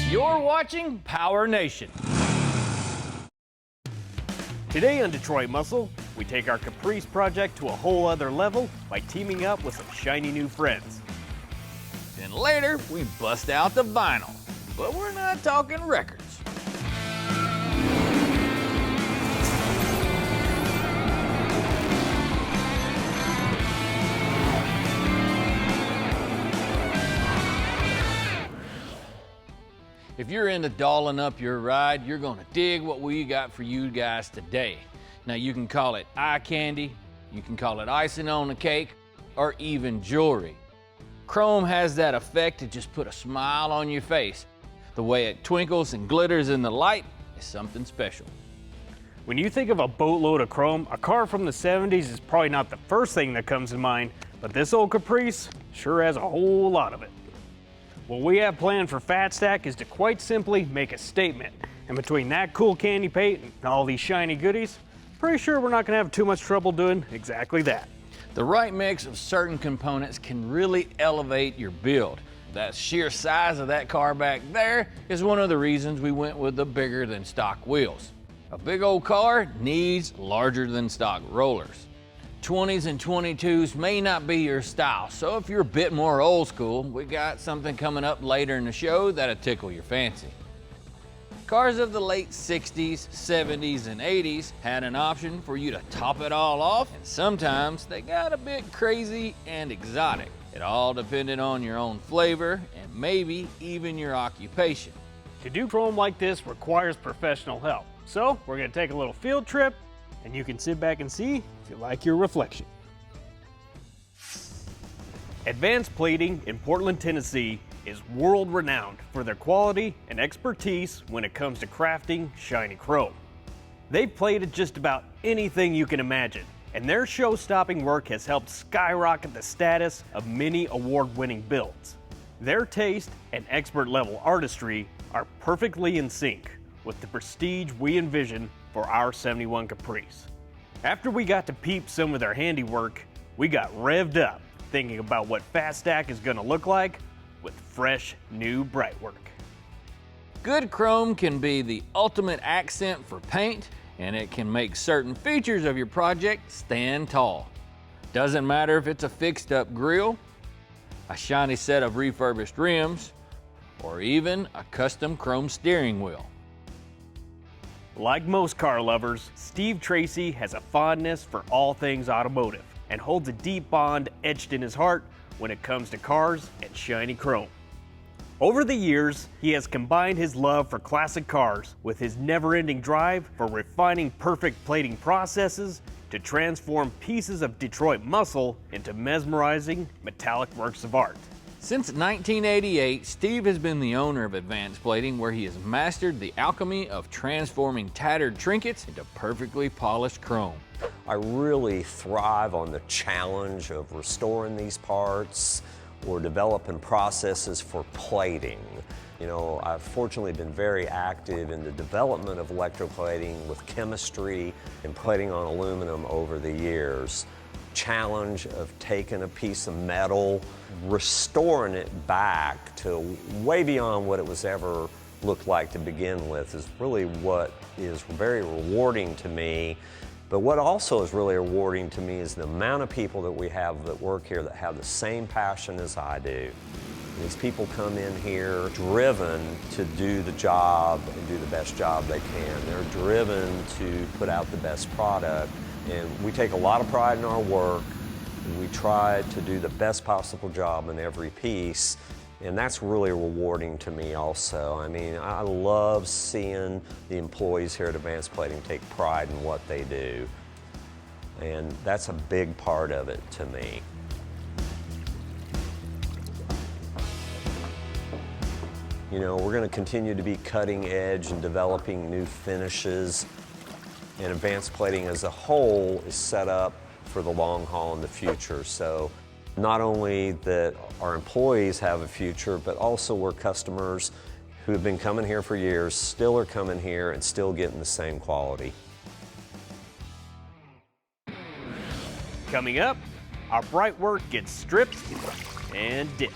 You're watching PowerNation. Today on Detroit Muscle, we take our Caprice project to a whole other level by teaming up with some shiny new friends. Then later, we bust out the vinyl, but we're not talking records. If you're into dolling up your ride, you're gonna dig what we got for you guys today. Now you can call it eye candy, you can call it icing on the cake, or even jewelry. Chrome has that effect to just put a smile on your face. The way it twinkles and glitters in the light is something special. When you think of a boatload of chrome, a car from the 70s is probably not the first thing that comes to mind, but this old Caprice sure has a whole lot of it. What we have planned for Fat Stack is to quite simply make a statement. And between that cool candy paint and all these shiny goodies, pretty sure we're not gonna have too much trouble doing exactly that. The right mix of certain components can really elevate your build. That sheer size of that car back there is one of the reasons we went with the bigger than stock wheels. A big old car needs larger than stock rollers. 20s and 22s may not be your style, so if you're a bit more old school, we got something coming up later in the show that'll tickle your fancy. Cars of the late 60s, 70s, and 80s had an option for you to top it all off, and sometimes they got a bit crazy and exotic. It all depended on your own flavor and maybe even your occupation. To do chrome like this requires professional help. So we're gonna take a little field trip, and you can sit back and see if you like your reflection. Advanced Plating in Portland, Tennessee is world-renowned for their quality and expertise when it comes to crafting shiny chrome. They've plated just about anything you can imagine, and their show-stopping work has helped skyrocket the status of many award-winning builds. Their taste and expert-level artistry are perfectly in sync with the prestige we envision for our 71 Caprice. After we got to peep some of their handiwork, we got revved up thinking about what Fat Stack is gonna look like with fresh, new bright work. Good chrome can be the ultimate accent for paint, and it can make certain features of your project stand tall. Doesn't matter if it's a fixed up grille, a shiny set of refurbished rims, or even a custom chrome steering wheel. Like most car lovers, Steve Tracy has a fondness for all things automotive and holds a deep bond etched in his heart when it comes to cars and shiny chrome. Over the years, he has combined his love for classic cars with his never-ending drive for refining perfect plating processes to transform pieces of Detroit muscle into mesmerizing metallic works of art. Since 1988, Steve has been the owner of Advanced Plating, where he has mastered the alchemy of transforming tattered trinkets into perfectly polished chrome. I really thrive on the challenge of restoring these parts or developing processes for plating. You know, I've fortunately been very active in the development of electroplating with chemistry and plating on aluminum over the years. Challenge of taking a piece of metal, restoring it back to way beyond what it was ever looked like to begin with is really what is very rewarding to me. But what also is really rewarding to me is the amount of people that we have that work here that have the same passion as I do. These people come in here driven to do the job and do the best job they can. They're driven to put out the best product. And we take a lot of pride in our work. We try to do the best possible job in every piece. And that's really rewarding to me also. I mean, I love seeing the employees here at Advanced Plating take pride in what they do. And that's a big part of it to me. You know, we're going to continue to be cutting edge and developing new finishes. And Advanced Plating as a whole is set up for the long haul in the future. So not only that our employees have a future, but also we're customers who have been coming here for years, still are coming here and still getting the same quality. Coming up, our bright work gets stripped and dipped.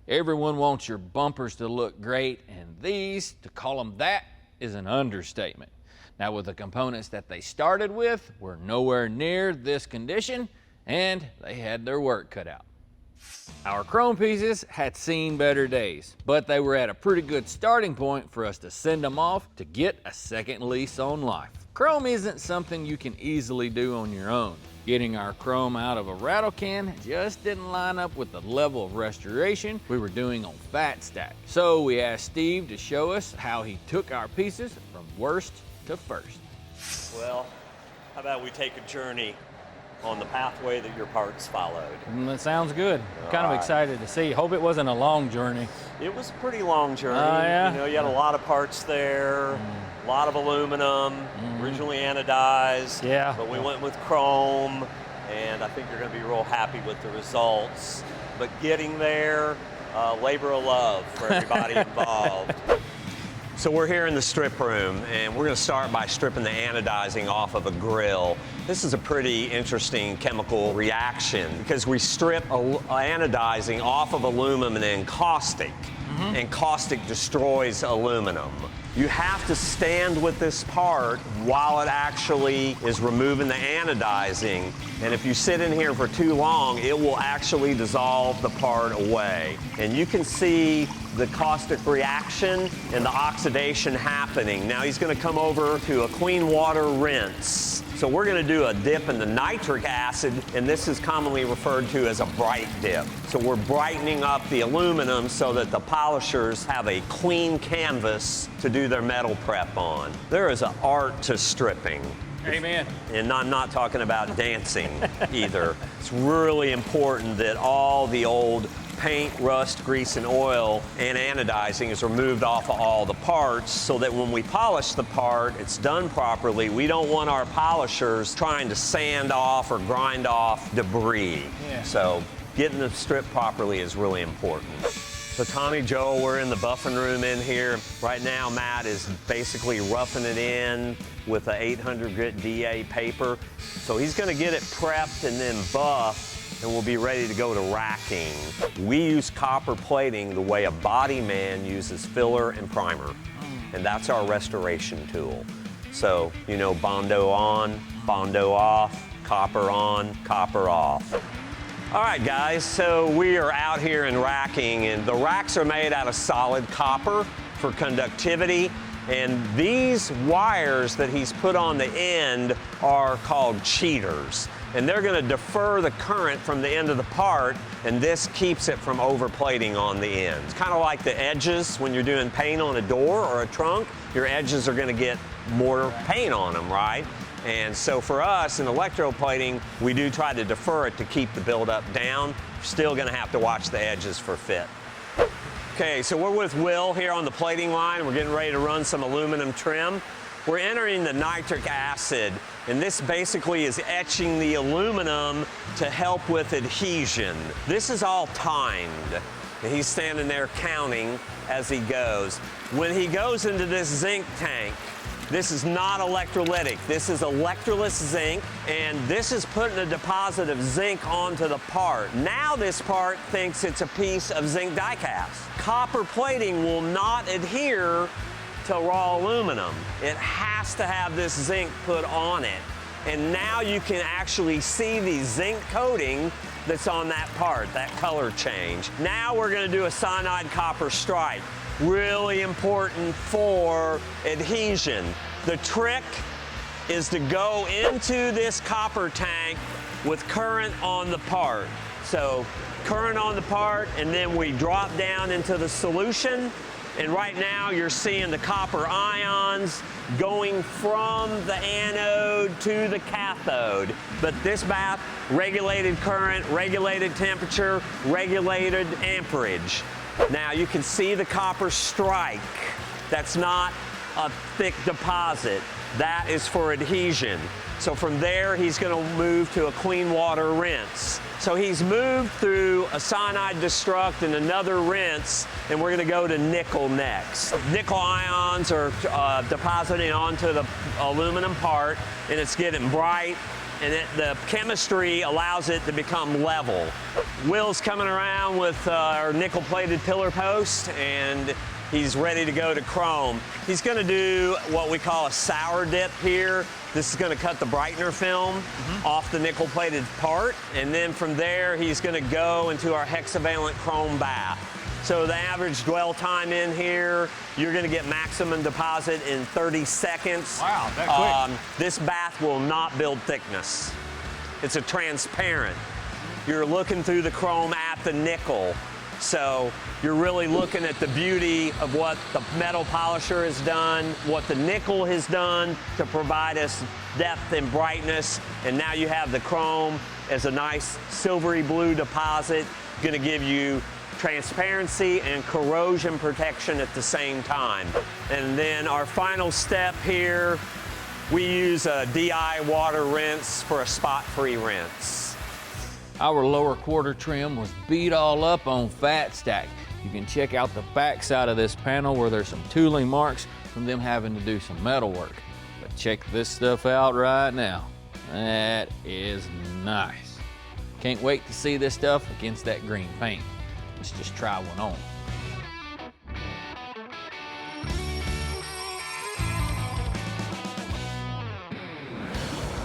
Everyone wants your bumpers to look great, and these, to call them that, is an understatement. Now, with the components that they started with, were nowhere near this condition, and they had their work cut out. Our chrome pieces had seen better days, but they were at a pretty good starting point for us to send them off to get a second lease on life. Chrome isn't something you can easily do on your own. Getting our chrome out of a rattle can just didn't line up with the level of restoration we were doing on Fat Stack. So we asked Steve to show us how he took our pieces from worst to first. Well, how about we take a journey on the pathway that your parts followed? That sounds good. Kind of excited to see. Hope it wasn't a long journey. It was a pretty long journey. Yeah? You know, you had a lot of parts there, a lot of aluminum, originally anodized. Yeah. But we went with chrome, and I think you're going to be real happy with the results. But getting there, labor of love for everybody involved. So we're here in the strip room, and we're going to start by stripping the anodizing off of a grill. This is a pretty interesting chemical reaction because we strip anodizing off of aluminum and then caustic, and caustic destroys aluminum. You have to stand with this part while it actually is removing the anodizing, and if you sit in here for too long, it will actually dissolve the part away. And you can see the caustic reaction and the oxidation happening. Now he's going to come over to a clean water rinse. So we're going to do a dip in the nitric acid, and this is commonly referred to as a bright dip. So we're brightening up the aluminum so that the polishers have a clean canvas to do their metal prep on. There is an art to stripping. Amen. And I'm not talking about dancing either. It's really important that all the old paint, rust, grease, and oil and anodizing is removed off of all the parts so that when we polish the part, it's done properly. We don't want our polishers trying to sand off or grind off debris. Yeah. So getting the strip properly is really important. So Tommy, Joel, we're in the buffing room in here. Right now, Matt is basically roughing it in with a 800 grit DA paper. So he's gonna get it prepped and then buffed, and we'll be ready to go to racking. We use copper plating the way a body man uses filler and primer, and that's our restoration tool. So, you know, Bondo on, Bondo off, copper on, copper off. All right, guys, so we are out here in racking, and the racks are made out of solid copper for conductivity, and these wires that he's put on the end are called cheaters. And they're going to defer the current from the end of the part, and this keeps it from overplating on the end. It's kind of like the edges when you're doing paint on a door or a trunk. Your edges are going to get more paint on them, right? And so for us in electroplating, we do try to defer it to keep the buildup down. Still going to have to watch the edges for fit. Okay, so we're with Will here on the plating line. We're getting ready to run some aluminum trim. We're entering the nitric acid, and this basically is etching the aluminum to help with adhesion. This is all timed, and he's standing there counting as he goes. When he goes into this zinc tank, this is not electrolytic. This is electroless zinc, and this is putting a deposit of zinc onto the part. Now this part thinks it's a piece of zinc die-cast. Copper plating will not adhere to raw aluminum. It has to have this zinc put on it. And now you can actually see the zinc coating that's on that part, that color change. Now we're going to do a cyanide copper stripe. Really important for adhesion. The trick is to go into this copper tank with current on the part. So current on the part, and then we drop down into the solution. And right now you're seeing the copper ions going from the anode to the cathode. But this bath, regulated current, regulated temperature, regulated amperage. Now you can see the copper strike. That's not a thick deposit. That is for adhesion. So from there, he's going to move to a clean water rinse. So he's moved through a cyanide destruct and another rinse, and we're going to go to nickel next. Nickel ions are depositing onto the aluminum part, and it's getting bright, and the chemistry allows it to become level. Will's coming around with our nickel-plated pillar post, and he's ready to go to chrome. He's going to do what we call a sour dip here. This is going to cut the brightener film off the nickel-plated part, and then from there he's going to go into our hexavalent chrome bath. So the average dwell time in here, you're going to get maximum deposit in 30 seconds. Wow, that quick. This bath will not build thickness. It's a transparent. You're looking through the chrome at the nickel. So you're really looking at the beauty of what the metal polisher has done, what the nickel has done to provide us depth and brightness. And now you have the chrome as a nice silvery blue deposit, going to give you transparency and corrosion protection at the same time. And then our final step here, we use a DI water rinse for a spot-free rinse. Our lower quarter trim was beat all up on Fat Stack. You can check out the back side of this panel where there's some tooling marks from them having to do some metal work. But check this stuff out right now. That is nice. Can't wait to see this stuff against that green paint. Let's just try one on.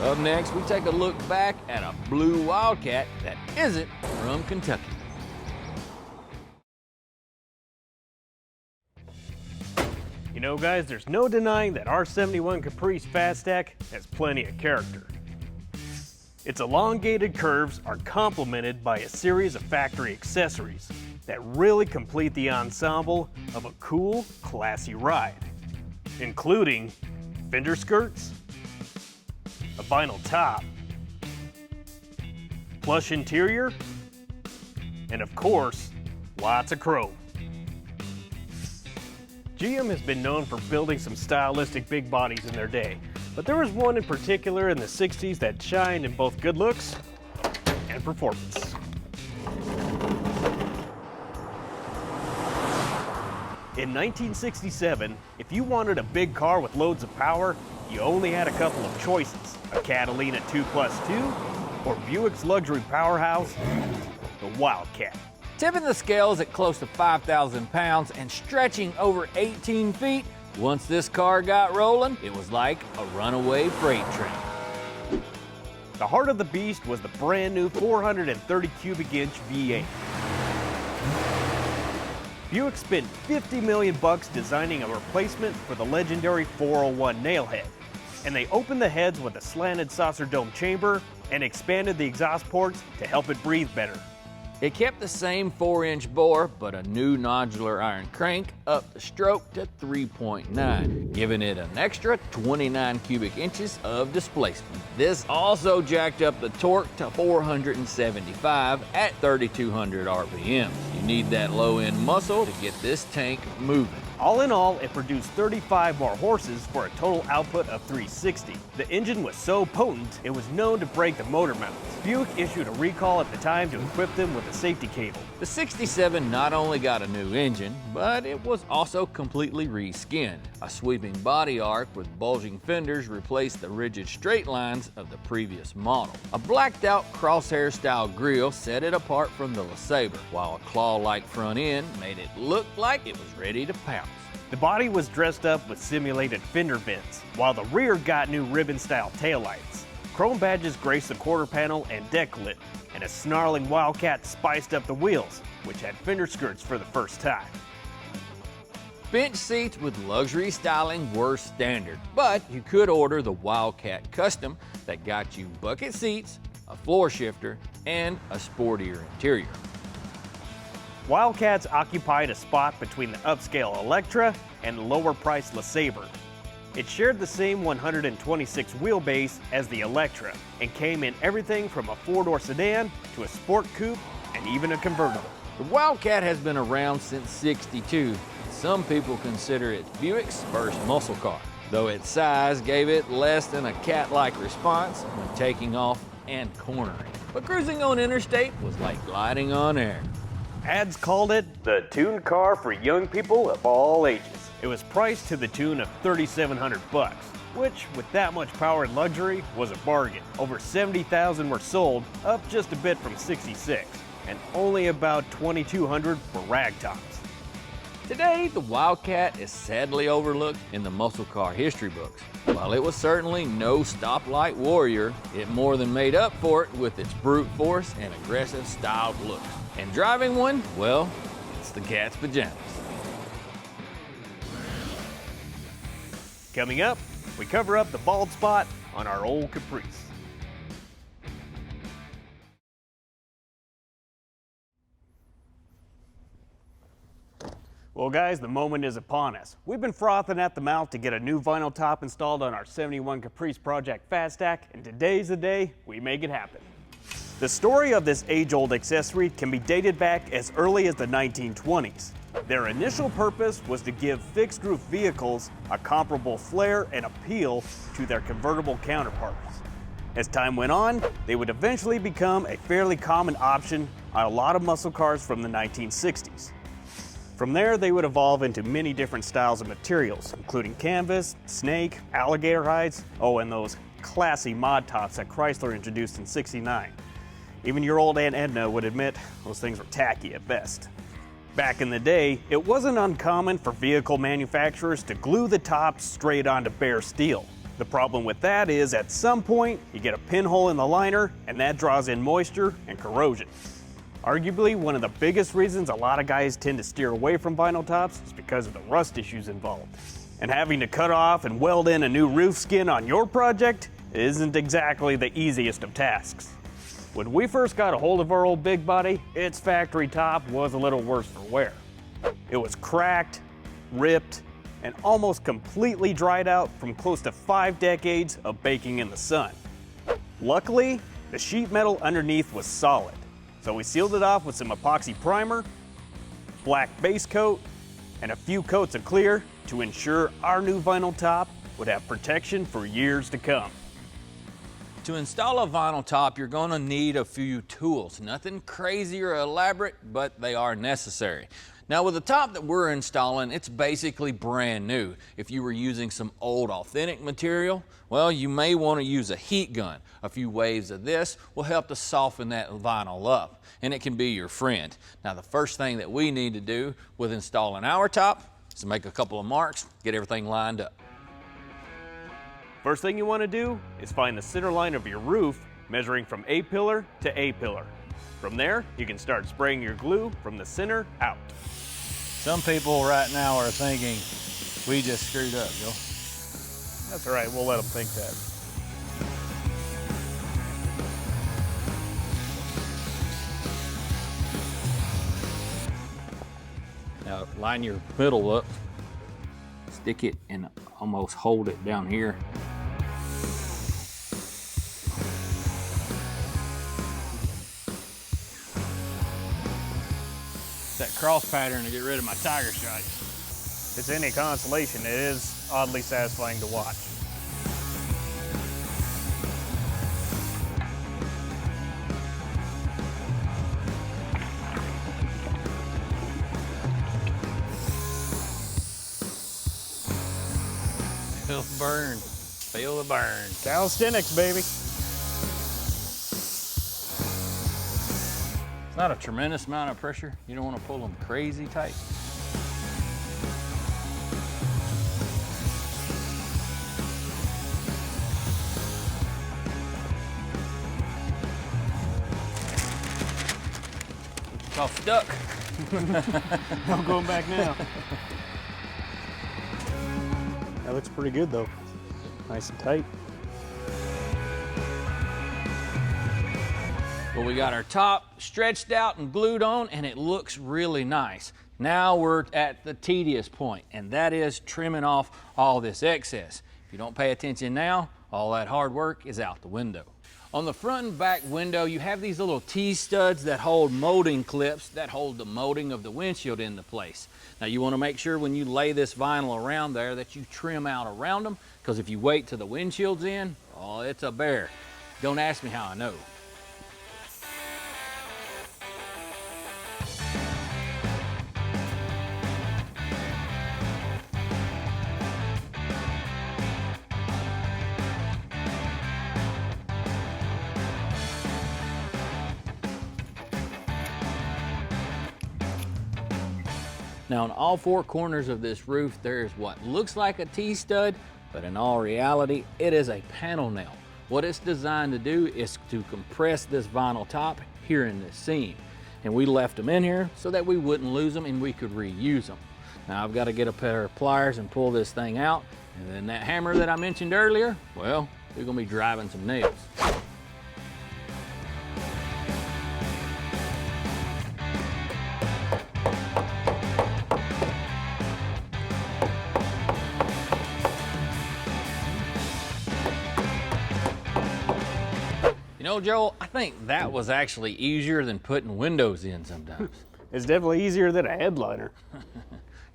Up next, we take a look back at a blue Wildcat that isn't from Kentucky. You know, guys, there's no denying that our 71 Caprice Fast Stack has plenty of character. Its elongated curves are complemented by a series of factory accessories that really complete the ensemble of a cool, classy ride, including fender skirts, a vinyl top, plush interior, and of course, lots of chrome. GM has been known for building some stylistic big bodies in their day, but there was one in particular in the 60s that shined in both good looks and performance. In 1967, if you wanted a big car with loads of power, you only had a couple of choices: a Catalina 2+2 or Buick's luxury powerhouse, the Wildcat. Tipping the scales at close to 5,000 pounds and stretching over 18 feet, once this car got rolling, it was like a runaway freight train. The heart of the beast was the brand new 430 cubic inch V8. Buick spent $50 million designing a replacement for the legendary 401 nailhead, and they opened the heads with a slanted saucer dome chamber and expanded the exhaust ports to help it breathe better. It kept the same 4-inch bore, but a new nodular iron crank upped the stroke to 3.9, giving it an extra 29 cubic inches of displacement. This also jacked up the torque to 475 at 3,200 RPM. You need that low-end muscle to get this tank moving. All in all, it produced 35 more horses for a total output of 360. The engine was so potent, it was known to break the motor mounts. Buick issued a recall at the time to equip them with a safety cable. The 67 not only got a new engine, but it was also completely reskinned. A sweeping body arc with bulging fenders replaced the rigid straight lines of the previous model. A blacked out crosshair style grille set it apart from the LeSabre, while a claw-like front end made it look like it was ready to pounce. The body was dressed up with simulated fender vents, while the rear got new ribbon-style taillights. Chrome badges graced the quarter panel and deck lid, and a snarling Wildcat spiced up the wheels, which had fender skirts for the first time. Bench seats with luxury styling were standard, but you could order the Wildcat Custom that got you bucket seats, a floor shifter, and a sportier interior. Wildcats occupied a spot between the upscale Electra and the lower-priced LeSabre. It shared the same 126 wheelbase as the Electra and came in everything from a four-door sedan to a sport coupe and even a convertible. The Wildcat has been around since '62. Some people consider it Buick's first muscle car, though its size gave it less than a cat-like response when taking off and cornering. But cruising on interstate was like gliding on air. Ads called it the tuned car for young people of all ages. It was priced to the tune of $3,700, which, with that much power and luxury, was a bargain. Over 70,000 were sold, up just a bit from 66. and only about 2,200 were rag tops. Today, the Wildcat is sadly overlooked in the muscle car history books. While it was certainly no stoplight warrior, it more than made up for it with its brute force and aggressive styled look. And driving one, well, it's the cat's pajamas. Coming up, we cover up the bald spot on our old Caprice. Well guys, the moment is upon us. We've been frothing at the mouth to get a new vinyl top installed on our 71 Caprice Project Fast Stack, and today's the day we make it happen. The story of this age-old accessory can be dated back as early as the 1920s. Their initial purpose was to give fixed-roof vehicles a comparable flair and appeal to their convertible counterparts. As time went on, they would eventually become a fairly common option on a lot of muscle cars from the 1960s. From there, they would evolve into many different styles of materials, including canvas, snake, alligator hides, oh, and those classy mod tops that Chrysler introduced in '69. Even your old Aunt Edna would admit those things were tacky at best. Back in the day, it wasn't uncommon for vehicle manufacturers to glue the tops straight onto bare steel. The problem with that is, at some point, you get a pinhole in the liner, and that draws in moisture and corrosion. Arguably, one of the biggest reasons a lot of guys tend to steer away from vinyl tops is because of the rust issues involved. And having to cut off and weld in a new roof skin on your project isn't exactly the easiest of tasks. When we first got a hold of our old big body, its factory top was a little worse for wear. It was cracked, ripped, and almost completely dried out from close to 5 decades of baking in the sun. Luckily, the sheet metal underneath was solid. So we sealed it off with some epoxy primer, black base coat, and a few coats of clear to ensure our new vinyl top would have protection for years to come. To install a vinyl top, you're gonna need a few tools. Nothing crazy or elaborate, but they are necessary. Now with the top that we're installing, it's basically brand new. If you were using some old authentic material, well, you may want to use a heat gun. A few waves of this will help to soften that vinyl up, and it can be your friend. Now the first thing that we need to do with installing our top is to make a couple of marks, get everything lined up. First thing you want to do is find the center line of your roof, measuring from A-pillar to A-pillar. From there, you can start spraying your glue from the center out. Some people right now are thinking, we just screwed up, Joe. That's all right, we'll let them think that. Now line your middle up, stick it and almost hold it down here. That cross pattern to get rid of my tiger shot. If it's any consolation, it is oddly satisfying to watch. Feel the burn. Feel the burn. Calisthenics, baby. It's not a tremendous amount of pressure. You don't want to pull them crazy tight. It's all stuck. No going back now. That looks pretty good though. Nice and tight. Well, we got our top stretched out and glued on, and it looks really nice. Now we're at the tedious point, and that is trimming off all this excess. If you don't pay attention now, all that hard work is out the window. On the front and back window, you have these little T-studs that hold molding clips that hold the molding of the windshield into place. Now you want to make sure when you lay this vinyl around there that you trim out around them, because if you wait till the windshield's in, oh, it's a bear. Don't ask me how I know. Now on all four corners of this roof, there is what looks like a T-stud, but in all reality, it is a panel nail. What it's designed to do is to compress this vinyl top here in this seam. And we left them in here so that we wouldn't lose them and we could reuse them. Now I've got to get a pair of pliers and pull this thing out. And then that hammer that I mentioned earlier, well, we're gonna be driving some nails. You know, Joel, I think that was actually easier than putting windows in sometimes. It's definitely easier than a headliner.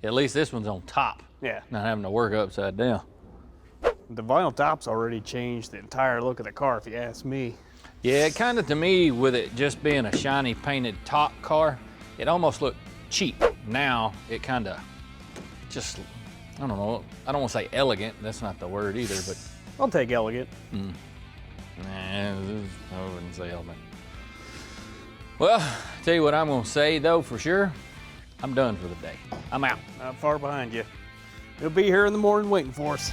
At least this one's on top. Yeah. Not having to work upside down. The vinyl top's already changed the entire look of the car, if you ask me. Yeah, kind of to me, with it just being a shiny painted top car, it almost looked cheap. Now, it kind of just, I don't know, I don't want to say elegant, that's not the word either, but. I'll take elegant. Nah, I wouldn't say elegant. Well, tell you what I'm gonna say though, for sure, I'm done for the day. I'm out. Not far behind you. He'll be here in the morning waiting for us.